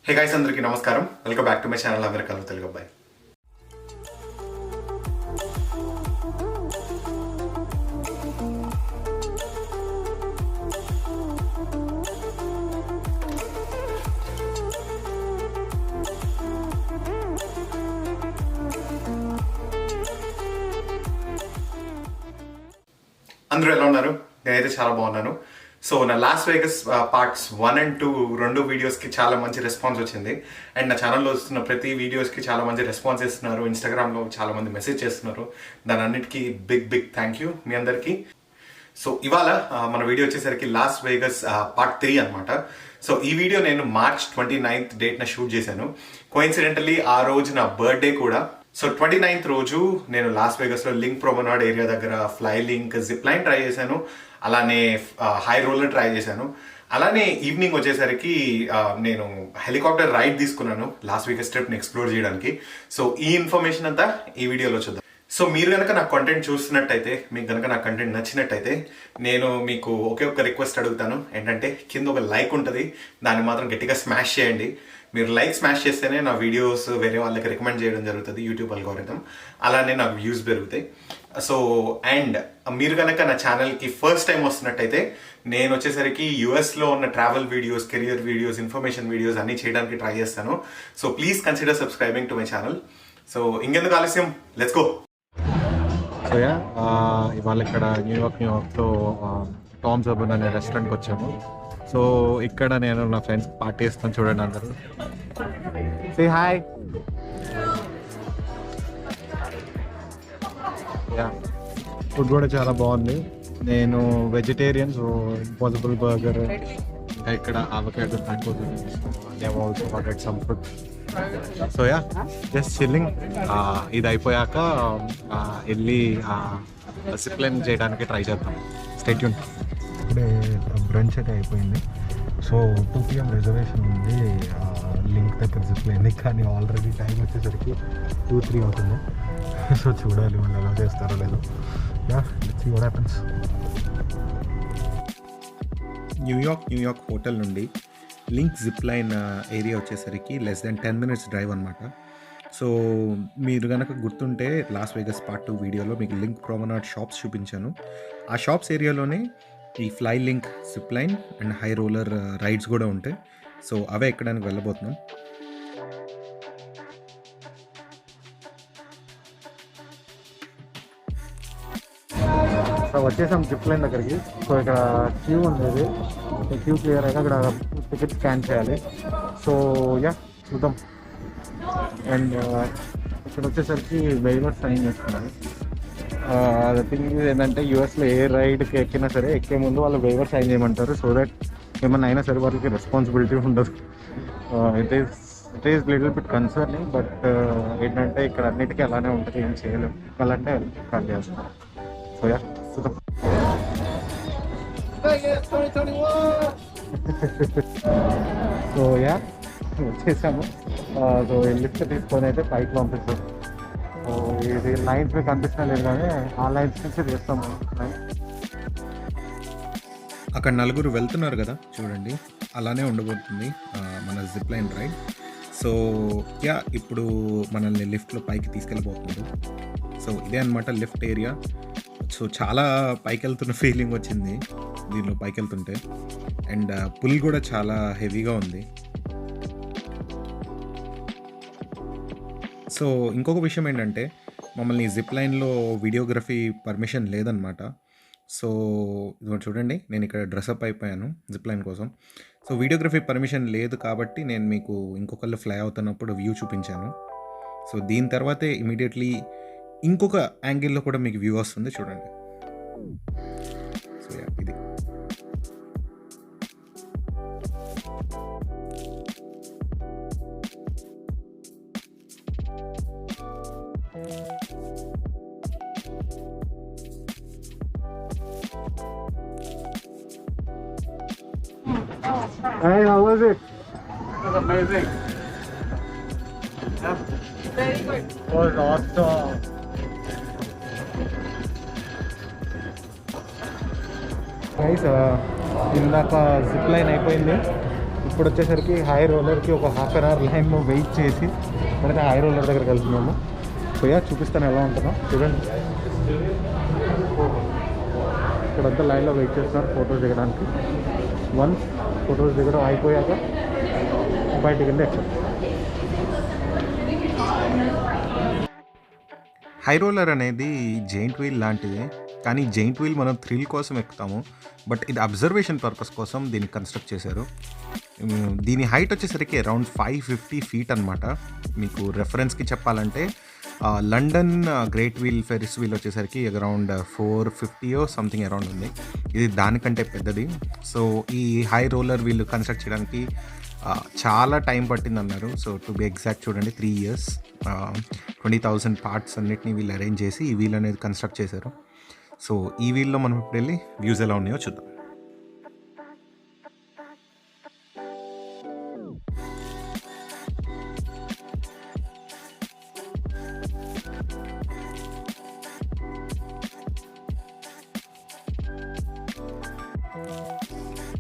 Hey guys, అందరికీ నమస్కారం. Welcome back to my channel అమెరికాలో తెలుగు అబ్బాయి. అందరూ ఎలా ఉన్నారు? నేనైతే చాలా బాగున్నాను. సో నా లాస్ వేగస్ పార్ట్స్ 1 and 2 రెండు వీడియోస్కి చాలా మంచి రెస్పాన్స్ వచ్చింది. అండ్ నా ఛానల్లో వస్తున్న ప్రతి వీడియోస్కి చాలా మంచి రెస్పాన్స్ ఇస్తున్నారు. ఇన్స్టాగ్రామ్లో చాలా మంది మెసేజ్ చేస్తున్నారు. దాని అన్నిటికీ బిగ్ థ్యాంక్ యూ మీ అందరికీ. సో ఇవాళ మన వీడియో వచ్చేసరికి లాస్ వేగస్ పార్ట్ 3 అనమాట. సో ఈ వీడియో నేను March 29th డేట్న షూట్ చేశాను. కోఇన్సిడెంటలీ ఆ రోజు నా బర్త్డే కూడా. సో 29th రోజు నేను లాస్ వేగస్లో లింక్ ప్రొమెనాడ్ ఏరియా దగ్గర ఫ్లై లింక్ జిప్లైన్ ట్రై చేశాను. అలానే హై రోలర్ ట్రై చేశాను. అలానే ఈవినింగ్ వచ్చేసరికి నేను హెలికాప్టర్ రైడ్ తీసుకున్నాను లాస్ వేగస్ ట్రిప్ని ఎక్స్ప్లోర్ చేయడానికి. సో ఈ ఇన్ఫర్మేషన్ అంతా ఈ వీడియోలో చూద్దాం. సో మీరు కనుక నా కంటెంట్ చూస్తున్నట్టయితే, మీకు కనుక నా కంటెంట్ నచ్చినట్టయితే నేను మీకు ఒకే ఒక్క రిక్వెస్ట్ అడుగుతాను. ఏంటంటే కింద ఒక లైక్ ఉంటుంది, దాన్ని మాత్రం గట్టిగా స్మాష్ చేయండి. మీరు లైక్ స్మాష్ చేస్తేనే నా వీడియోస్ వేరే వాళ్ళకి రికమెండ్ చేయడం జరుగుతుంది యూట్యూబ్ అల్గోరిథం. అలానే నాకు వ్యూస్ పెరుగుతాయి. సో అండ్ మీరు కనుక నా ఛానల్కి ఫస్ట్ టైం వస్తున్నట్టయితే నేను వచ్చేసరికి యూఎస్లో ఉన్న travel videos, career videos, information videos అన్నీ చేయడానికి ట్రై చేస్తాను. So please consider subscribing to my channel. So ఇంకెందుకు ఆలస్యం, లెట్స్ గో. సో ఇవాళ ఇక్కడ న్యూయార్క్లో టామ్ జబన్ అనే రెస్టారెంట్కి వచ్చాము. సో ఇక్కడ నేను నా ఫ్రెండ్స్ పార్టీ చేస్తాను, చూడండి అందరూ. Say hi. ఫుడ్ కూడా చాలా బాగుంది. నేను వెజిటేరియన్, సో ఇంపాసిబుల్ బర్గర్, ఇక్కడ avocado also ordered some food. So just chilling. ఇది అయిపోయాక వెళ్ళి జిప్లైన్ చేయడానికి ట్రై చేద్దాం. Stay tune. ఇప్పుడే బ్రంచ్ అయితే అయిపోయింది. సో 2 PM రిజర్వేషన్ ఉంది లింక్ దగ్గర జిప్లైన్, కానీ ఆల్రెడీ టైం వచ్చేసరికి 2-3 అవుతుంది. సో చూడాలి వాళ్ళు ఎలా చేస్తారో లేదో. Let's see what happens. New York hotel నుండి లింక్ జిప్లైన్ ఏరియా వచ్చేసరికి less than 10 minutes డ్రైవ్ అనమాట. సో మీరు కనుక గుర్తుంటే లాస్ వేగస్ పార్ట్ 2 వీడియోలో మీకు లింక్ ప్రొమెనాడ్ షాప్స్ చూపించాను. ఆ షాప్స్ ఏరియాలోనే ఈ fly link zipline and high roller rides కూడా ఉంటాయి. సో అవే ఎక్కడానికి వెళ్ళబోతున్నాం. సో వచ్చేసాం జిప్లైన్ దగ్గరికి. సో ఇక్కడ క్యూ ఉండేది, క్యూ క్లియర్ అయితే అక్కడ టికెట్ స్కాన్ చేయాలి. సో చూద్దాం. అండ్ ఇక్కడ వచ్చేసరికి వెయివర్స్ సైన్ చేస్తున్నారు. థింగ్ ఏంటంటే యూఎస్లో ఏ రైడ్కి ఎక్కినా సరే ఎక్కే ముందు వాళ్ళు వెయివర్ సైన్ చేయమంటారు. సో దట్ ఏమన్నా అయినా సరే వాళ్ళకి రెస్పాన్సిబిలిటీ ఉండదు. It is little bit concerning, but ఏంటంటే ఇక్కడ అన్నిటికీ అలానే ఉంటుంది, ఏం చేయలేము. అలాంటే కాల్ చేస్తాం. సో చూద్దాం. సో వచ్చేసాము. సో లిఫ్ట్ తీసుకొని అయితే పైకి పంపిస్తాం. సో ఇది లైన్స్ మీకు కనిపిస్తున్నా లేదు, కానీ ఆ లైన్స్ నుంచి చేస్తాము. అక్కడ నలుగురు వెళ్తున్నారు కదా, చూడండి అలానే ఉండబోతుంది మన జిప్లైన్ రైడ్. సో ఇప్పుడు మనల్ని లిఫ్ట్లో పైకి తీసుకెళ్ళిపోతున్నారు. సో ఇదే అనమాట లిఫ్ట్ ఏరియా. సో చాలా పైకి వెళ్తున్న ఫీలింగ్ వచ్చింది దీనిలో పైకి వెళ్తుంటే. అండ్ పుల్ కూడా చాలా హెవీగా ఉంది. సో ఇంకొక విషయం ఏంటంటే మమ్మల్ని జిప్లైన్లో వీడియోగ్రఫీ పర్మిషన్ లేదనమాట. సో ఇది చూడండి, నేను ఇక్కడ డ్రెస్అప్ అయిపోయాను జిప్లైన్ కోసం. సో వీడియోగ్రఫీ పర్మిషన్ లేదు కాబట్టి నేను మీకు ఇంకొకళ్ళు ఫ్లై అవుతున్నప్పుడు వ్యూ చూపించాను. సో దీని తర్వాతే ఇమీడియట్లీ ఇంకొక యాంగిల్లో కూడా మీకు వ్యూ వస్తుంది, చూడండి. సో ఇది Hey, how was it? It was amazing. Yeah. Very good. It was awesome. Guys, ఇందాక జిప్ లైన్ అయిపోయింది. ఇప్పుడు వచ్చేసరికి హై రోలర్కి ఒక హాఫ్ అన్ అవర్ లైన్లో వెయిట్ చేసి మనకి హై రోలర్ దగ్గరికి వెళ్తున్నాము. సో చూపిస్తాను ఎలా ఉంటుందో చూడండి. ఇక్కడంతా లైన్లో వెయిట్ చేస్తున్నారు ఫొటోస్ దిగడానికి. వన్స్ ఫొటోస్ దిగడం అయిపోయాక బయటికి వెళ్ళి ఎక్కడ హై రోలర్ అనేది జెయింట్ వీల్ లాంటిదే, కానీ జెయింట్ వీల్ మనం థ్రిల్ కోసం ఎక్కుతాము, బట్ ఇది అబ్జర్వేషన్ పర్పస్ కోసం దీన్ని కన్స్ట్రక్ట్ చేశారు. దీని హైట్ వచ్చేసరికి అరౌండ్ 550 feet అనమాట. మీకు రెఫరెన్స్కి చెప్పాలంటే London great wheel Ferris wheel వచ్చేసరికి అరౌండ్ 450 సంథింగ్ అరౌండ్ ఉంది. ఇది దానికంటే పెద్దది. సో ఈ హై రోలర్ వీల్ కన్స్ట్రక్ట్ చేయడానికి చాలా టైం పట్టింది అన్నారు. సో టు బి ఎగ్జాక్ట్ చూడండి 3 years, 20,000 parts అన్నిటిని వీళ్ళు అరేంజ్ చేసి ఈ వీల్ అనేది కన్స్ట్రక్ట్ చేశారు. సో ఈ వీల్లో మనం ఇప్పుడు వెళ్ళి వ్యూస్ ఎలా ఉన్నాయో చూద్దాం.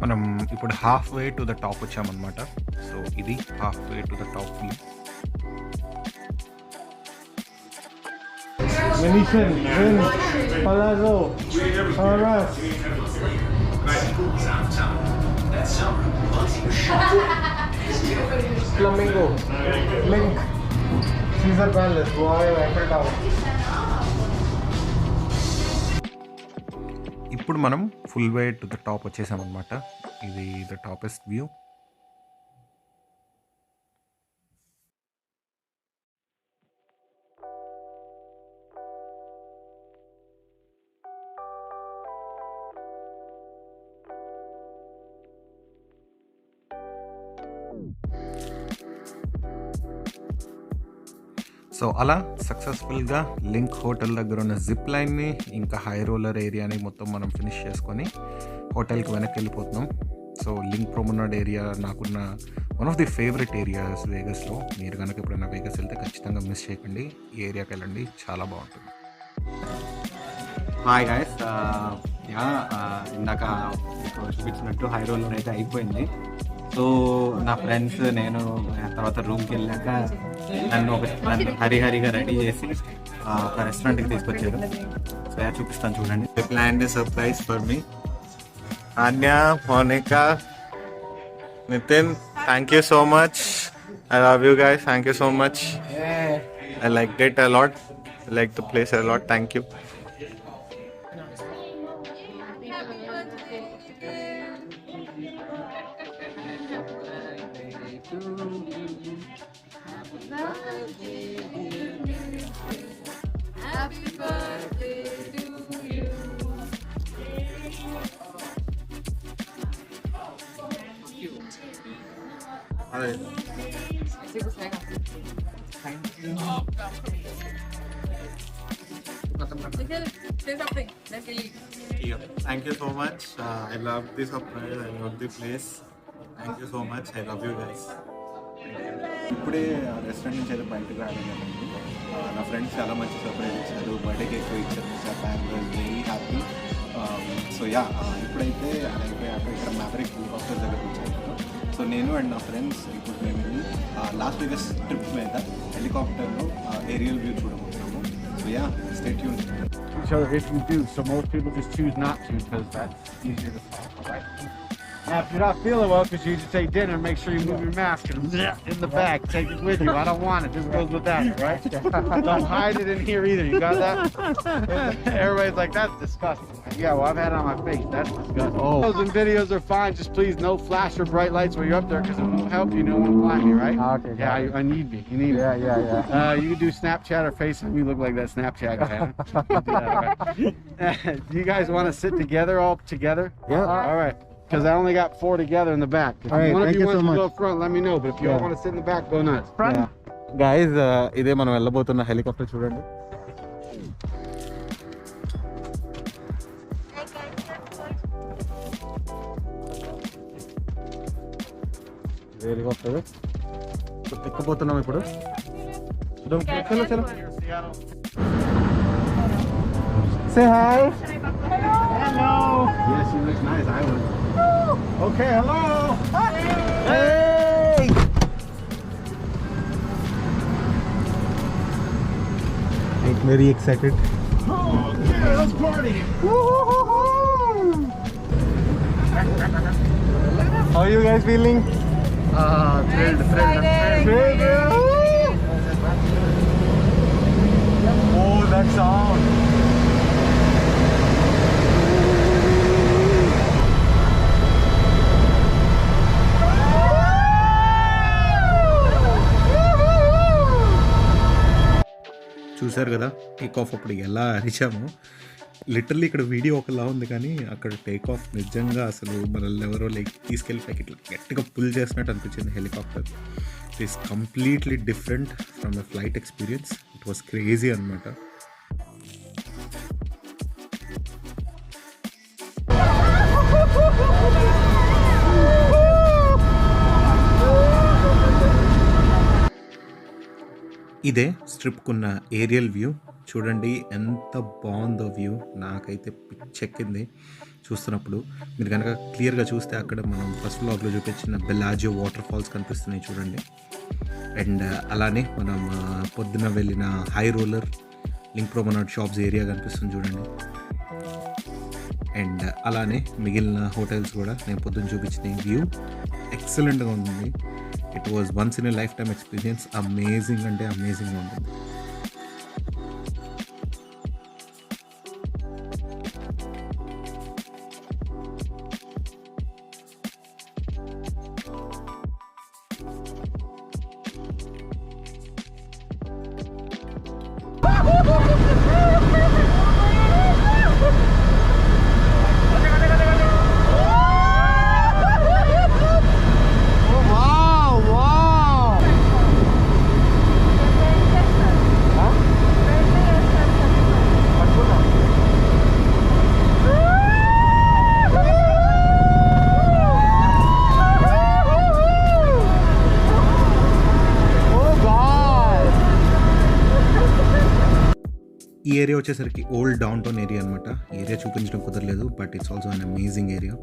మనం ఇప్పుడు half way to the top వచ్చామన్నమాట. సో ఇది half way to the top view. Venetian, Palazzo, Arras. Flamingo, Linq, Caesar Palace, Royal Eiffel Tower. ఇప్పుడు మనం full way to the top వచ్చేసామన్నమాట. ఇది ద టాపెస్ట్ వ్యూ. సో అలా సక్సెస్ఫుల్గా link hotel దగ్గర ఉన్న జిప్ లైన్ని ఇంకా హై రోలర్ ఏరియాని మొత్తం మనం ఫినిష్ చేసుకొని హోటల్కి వెనక్కి వెళ్ళిపోతున్నాం. సో లింక్ ప్రొమనడ్ ఏరియా నాకున్న one of the favourite areas వేగస్లో. మీరు కనుక ఎప్పుడైనా వేగస్ వెళ్తే ఖచ్చితంగా మిస్ చేయకండి, ఈ ఏరియాకి వెళ్ళండి, చాలా బాగుంటుంది. హాయ్ గాయస్, ఇందాక మీకు చూపించినట్టు హై రోలర్ అయితే అయిపోయింది. సో నా ఫ్రెండ్స్ నేను తర్వాత రూమ్కి వెళ్ళాక నన్ను హరిహరిగా రెడీ చేసి ఒక రెస్టారెంట్కి తీసుకొచ్చారు. సో చూపిస్తాను చూడండి. They planned a surprise for me. Anya, Monica, Nitin, thank you so much. I love you guys. Thank you so much. I liked it a lot. I liked the place a lot. Thank you. Happy birthday to you. Say something. Let's leave. Thank you so much. I love this surprise. I love the place. Thank you so much. I love you guys. ఇప్పుడే restaurant నుంచి అయితే బయటకు రావడం జరిగింది. నా friends చాలా మంచి surprise ఇచ్చారు, బర్త్డే కేక్ ఇచ్చారు. I'm very happy. సో ఇప్పుడైతే అది అయిపోయాక ఇక్కడ మ్యావరిక్ హెలికాప్టర్ దగ్గర వచ్చాను. సో నేను అండ్ నా ఫ్రెండ్స్ ఇప్పుడు మేము వెళ్ళి లాస్ వేగస్ ట్రిప్ మీద హెలికాప్టర్లో ఏరియల్ వ్యూ చూడబోతున్నాము. So stay tuned. each other if you do. So most people just choose not to because that's easier to follow, right? Now, if you're not feeling well because you just ate dinner, make sure you move your mask and in the bag. Take it with you. I don't want it. This goes with that, right? Don't hide it in here either. You got that? Everybody's like, that's disgusting. Yeah, well, I've had it on my face. That's disgusting. Oh. Those and videos are fine. Just please no flash or bright lights while you're up there because it won't help you. No one will find me, right? Okay. Yeah, I need me. You need me. Yeah. You can do Snapchat or FaceTime. You look like that Snapchat guy. Do you guys want to sit together, all together? Yeah. All right. Because I only got 4 together in the back. If all right, one of thank you you wants so to much. go front, let me know. But if you all want to sit in the back, go nuts. Front. Guys ఇదే మనం వెళ్ళబోతున్న helicopter చూడండి. Helicopter ఎక్కబోతున్నాం ఇప్పుడు. చలో చలో. Say hi. Hello. Yes, she looks nice. I would. Okay, hello. Hey! I'm very excited. Oh, yeah, let's party. How are you guys feeling? Thrilled. Oh, that sound. చూసారు కదా take off అప్పుడు ఎలా అరిచాము. Literally ఇక్కడ video ఒకలా ఉంది కానీ అక్కడ take off నిజంగా అసలు మనల్ని ఎవరో లైక్ తీసుకెళ్ళి పైకి ఇట్లా గట్టిగా పుల్ చేసినట్టు అనిపించింది helicopter. It is completely different from the flight experience. It was crazy అనమాట. ఇదే స్ట్రిప్కున్న ఏరియల్ వ్యూ. చూడండి ఎంత బాగుందో వ్యూ. నాకైతే పిచ్చెక్కింది చూస్తున్నప్పుడు. మీరు కనుక క్లియర్గా చూస్తే అక్కడ మనం ఫస్ట్ వ్లాగ్లో చూపించిన బెలాజియో వాటర్ ఫాల్స్ కనిపిస్తున్నాయి చూడండి. అండ్ అలానే మనం పొద్దున వెళ్ళిన high roller LINQ promenade shops area కనిపిస్తుంది చూడండి. అండ్ అలానే మిగిలిన హోటల్స్ కూడా నేను పొద్దున్న చూపించిన వ్యూ ఎక్సలెంట్గా ఉంటుంది. It was once in a life time experience. Amazing అంటే అమేజింగ్గా ఉంటుంది. ఈ ఏరియా వచ్చేసరికి ఓల్డ్ డౌన్ టౌన్ ఏరియా అనమాట. ఏరియా చూపించడం కుదరలేదు, but it's also an amazing area.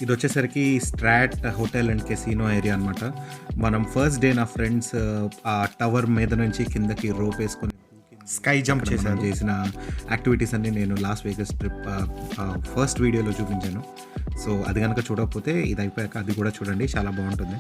ఇది వచ్చేసరికి strata hotel and casino area అనమాట. మనం ఫస్ట్ డే నా ఫ్రెండ్స్ ఆ టవర్ మీద నుంచి కిందకి రోప్ వేసుకొని స్కై జంప్ చేసిన యాక్టివిటీస్ అన్ని నేను లాస్ వేగస్ ట్రిప్ ఫస్ట్ వీడియోలో చూపించాను. సో అది కనుక చూడకపోతే ఇది అయిపోయాక అది కూడా చూడండి, చాలా బాగుంటుంది.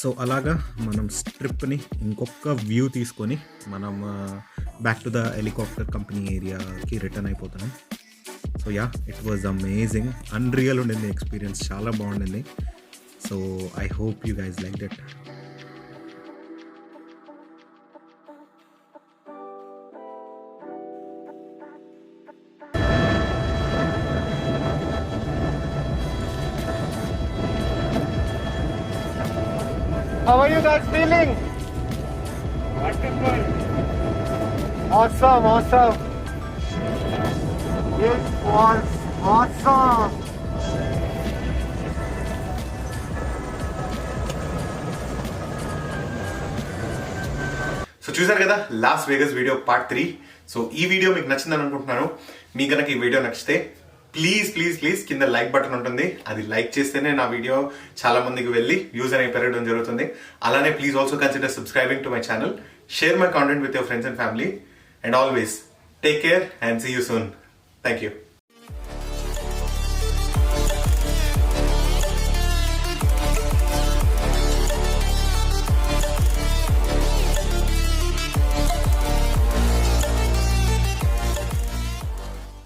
సో అలాగా మనం స్ట్రిప్ని ఇంకొక వ్యూ తీసుకొని మనం back to the helicopter company ఏరియాకి రిటర్న్ అయిపోతున్నాం. So yeah, it was amazing. Unreal ఉండింది ఎక్స్పీరియన్స్, చాలా బాగుండింది. So I hope you guys like that. How are you guys feeling? Wonderful. Awesome. It was awesome. So చూసారు కదా loss Vegas video part 3. So ఈ video మీకు నచ్చిందని అనుకుంటున్నాను. మీకు కనుక ఈ వీడియో నచ్చితే ప్లీజ్ కింద లైక్ బటన్ ఉంటుంది, అది లైక్ చేస్తేనే నా వీడియో చాలా మందికి వెళ్ళి వ్యూస్ అనేవి పెరగడం జరుగుతుంది. అలానే please also consider subscribing to my channel, share my content with your friends and family, and always take care and see you soon. Thank you.